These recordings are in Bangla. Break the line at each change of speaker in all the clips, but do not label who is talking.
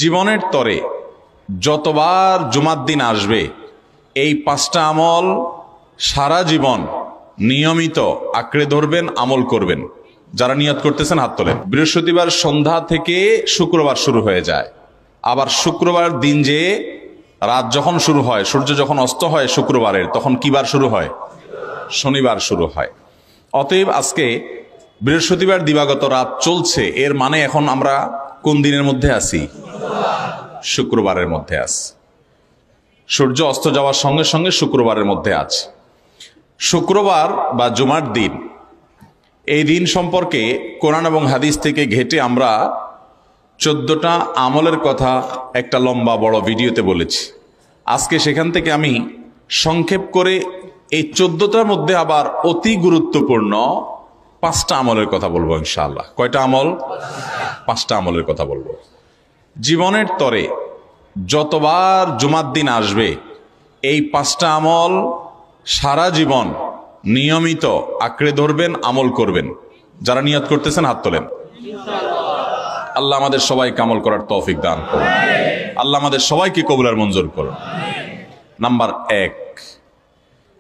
জীবনের তরে যতবার জুমার দিন আসবে এই পাঁচটা আমল সারা জীবন নিয়মিত আঁকড়ে ধরবেন, আমল করবেন। যারা নিয়ত করতেছেন হাত তোলেন। বৃহস্পতিবার সন্ধ্যা থেকে শুক্রবার শুরু হয়ে যায়, আবার শুক্রবার দিন যে রাত যখন শুরু হয়, সূর্য যখন অস্ত হয় শুক্রবারের, তখন কি বার শুরু হয়? শনিবার শুরু হয়। অতএব আজকে বৃহস্পতিবার দিবাগত রাত চলছে, এর মানে এখন আমরা কোন দিনের মধ্যে আছি? শুক্রবারের মধ্যে আছি। সূর্য অস্ত যাওয়ার সঙ্গে সঙ্গে শুক্রবারের মধ্যে আছে। শুক্রবার বা জুমার দিন, এই দিন সম্পর্কে কোরআন এবং হাদিস থেকে ঘেটে আমরা 14টা আমলের কথা একটা লম্বা বড় ভিডিওতে বলেছি। আজকে সেখান থেকে আমি সংক্ষেপ করে এই 14টার মধ্যে আবার অতি গুরুত্বপূর্ণ 5টা আমলের কথা বলবো ইনশাআল্লাহ। কয়টা আমল? 5টা আমলের কথা বলবো। জীবনের তরে যতবার জুমার দিন আসবে এই 5টা আমল সারা জীবন নিয়মিত আঁকড়ে ধরবেন, আমল করবেন। যারা নিয়ত করতেছেন হাত তোলেন। আল্লাহ আমাদের সবাইকে আমল করার তৌফিক দান করুন। আল্লাহ আমাদের সবাইকে কবুল আর মঞ্জুর করুন। নাম্বার 1,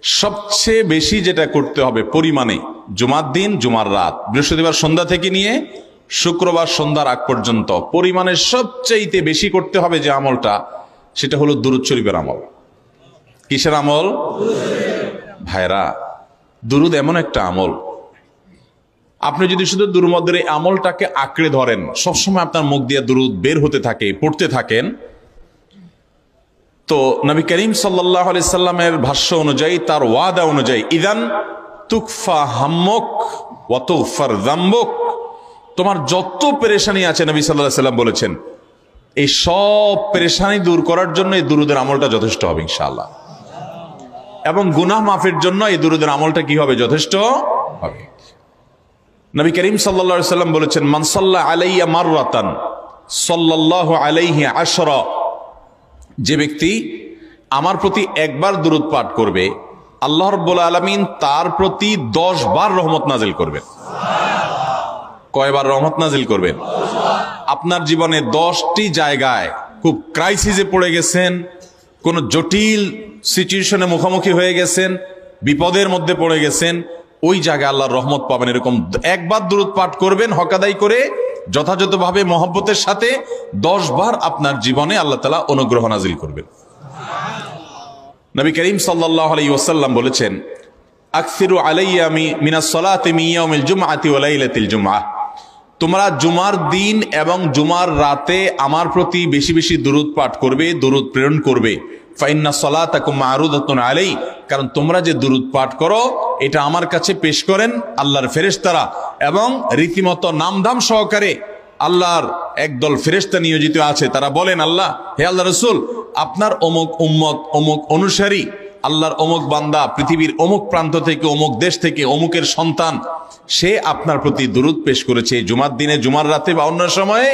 সবচেয়ে বেশি যেটা করতে হবে পরিমাণে জুমার দিন, জুমার রাত, বৃহস্পতিবার সন্ধ্যা থেকে নিয়ে শুক্রবার সন্ধ্যার আগ পর্যন্ত পরিমাণে সবচেয়ে বেশি করতে হবে যে আমলটা, সেটা হলো দুরূদ শরীফের আমল। কিসের আমল? ভাইরা, দুরূদ এমন একটা আমল, আপনি যদি শুধু দুরূদের এই আমলটাকে আঁকড়ে ধরেন, সবসময় আপনার মুখ দিয়ে দুরূদ বের হতে থাকে, পড়তে থাকেন, তো নবী করিম সাল্লাল্লাহু আলাইহি সাল্লামের ভাষ্য অনুযায়ী, তার ওয়াদা অনুযায়ী, ইদান তুকফা হাম্মুক ওয়া তুগফার যামবুক, তোমার যত পেরেশানি আছে নবী সাল্লাল্লাহু আলাইহি সাল্লাম বলেছেন এই সব পেরেশানি দূর করার জন্য এই দুরূদের আমলটা যথেষ্ট হবে ইনশাআল্লাহ। এবং গুনাহ মাফের জন্য এই দুরূদের আমলটা কি হবে? যথেষ্ট হবে। নবী করিম সাল্লাল্লাহু আলাইহি সাল্লাম বলেছেন, মান সাল্লা আলাইয়া মাররাতান সাল্লাল্লাহু আলাইহি আশরা, যে ব্যক্তি আমার প্রতি একবার দুরূদ পাঠ করবে, আল্লাহ রাব্বুল আলামিন তার প্রতি 10 বার রহমত নাজিল করবেন। কয়বার রহমত নাজিল করবেন? আপনার জীবনে 10টি জায়গায় খুব ক্রাইসিসে পড়ে গেছেন, কোন জটিল সিচুয়েশনে মুখোমুখি হয়ে গেছেন, বিপদের মধ্যে পড়ে গেছেন, ওই জায়গায় আল্লাহর রহমত পাবেন। এরকম একবার দুরূদ পাঠ করবেন হক আদায় করে, যথাযথভাবে মহব্বতের সাথে 10 বার আপনার জীবনে আল্লাহ তাআলা অনুগ্রহ নাজিল করবেন। নবী করিম সাল্লাল্লাহু আলাইহি ওয়াসাল্লাম বলেছেন, আকসিরু আলাইয়া মিনাস সালাতি মিন ইয়াউমিল জুমআতি ওয়া লাইলাতিল জুমআহ, তোমরা জুমার দিন এবং জুমার রাতে আমার প্রতি বেশি বেশি দুরূদ পাঠ করবে, দুরূদ প্রেরণ করবে। ফাইন্না সালাতাকুম মা'রুদাতুন আলাই, কারণ তোমরা যে দুরূদ পাঠ করো এটা আমার কাছে পেশ করেন আল্লাহর ফেরেশতারা, এবং রীতিমতো নামধাম সহকারে আল্লাহর একদল ফেরেশতা নিয়োজিত আছে। তারা বলেন, আল্লাহ, হে আল্লাহ রাসূল, আপনার অমুক উম্মত, অমুক অনুসারী, আল্লাহর অমুক বান্দা পৃথিবীর অমুক প্রান্ত থেকে, অমুক দেশ থেকে, অমুকের সন্তান, সে আপনার প্রতি দুরূদ পেশ করেছে জুমার দিনে, জুমার রাতে বা অন্য সময়ে।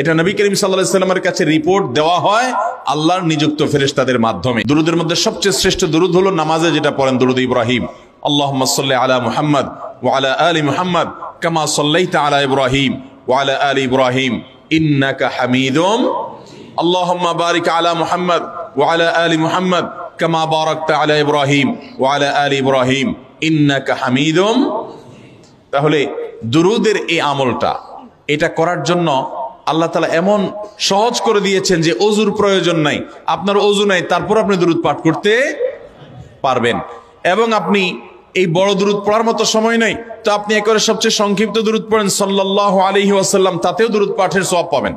এটা নবী করিম সাল্লাল্লাহু আলাইহি ওয়াসাল্লামের কাছে রিপোর্ট দেওয়া হয় আল্লাহর নিযুক্ত ফেরেশতাদের মাধ্যমে। দুরূদের মধ্যে সবচেয়ে শ্রেষ্ঠ দুরূদ হলো নামাজে যেটা পড়েন, দুরূদ ইব্রাহিম, আল্লাহুম্মা সাল্লি আলা মুহাম্মদ ওয়া আলা আলি মুহাম্মদ কামা সাল্লাইতা আলা ইব্রাহিম ওয়া আলা আলি ইব্রাহিম ইন্নাকা হামিদুম, আল্লাহুম্মা বারিক আলা মুহাম্মদ ওয়া আলা আলি মুহাম্মদ কামা বারাকতা আলা ইব্রাহিম ওয়া আলা আলি ইব্রাহিম ইন্নাকা হামিদুম। তাহলে দুরূদের এই আমলটা, এটা করার জন্য আল্লাহ তাআলা এমন সহজ করে দিয়েছেন যে ওযুর প্রয়োজন নাই। আপনার ওযু নাই, তারপর আপনি দুরূদ পাঠ করতে পারবেন। এবং আপনি এই বড় দুরূদ পড়ার মতো সময় নাই, তো আপনি একেবারে সবচেয়ে সংক্ষিপ্ত দুরূদ পড়েন সাল্লাল্লাহু আলাইহি ওয়াসাল্লাম, তাতেও দুরূদ পাঠের সওয়াব পাবেন।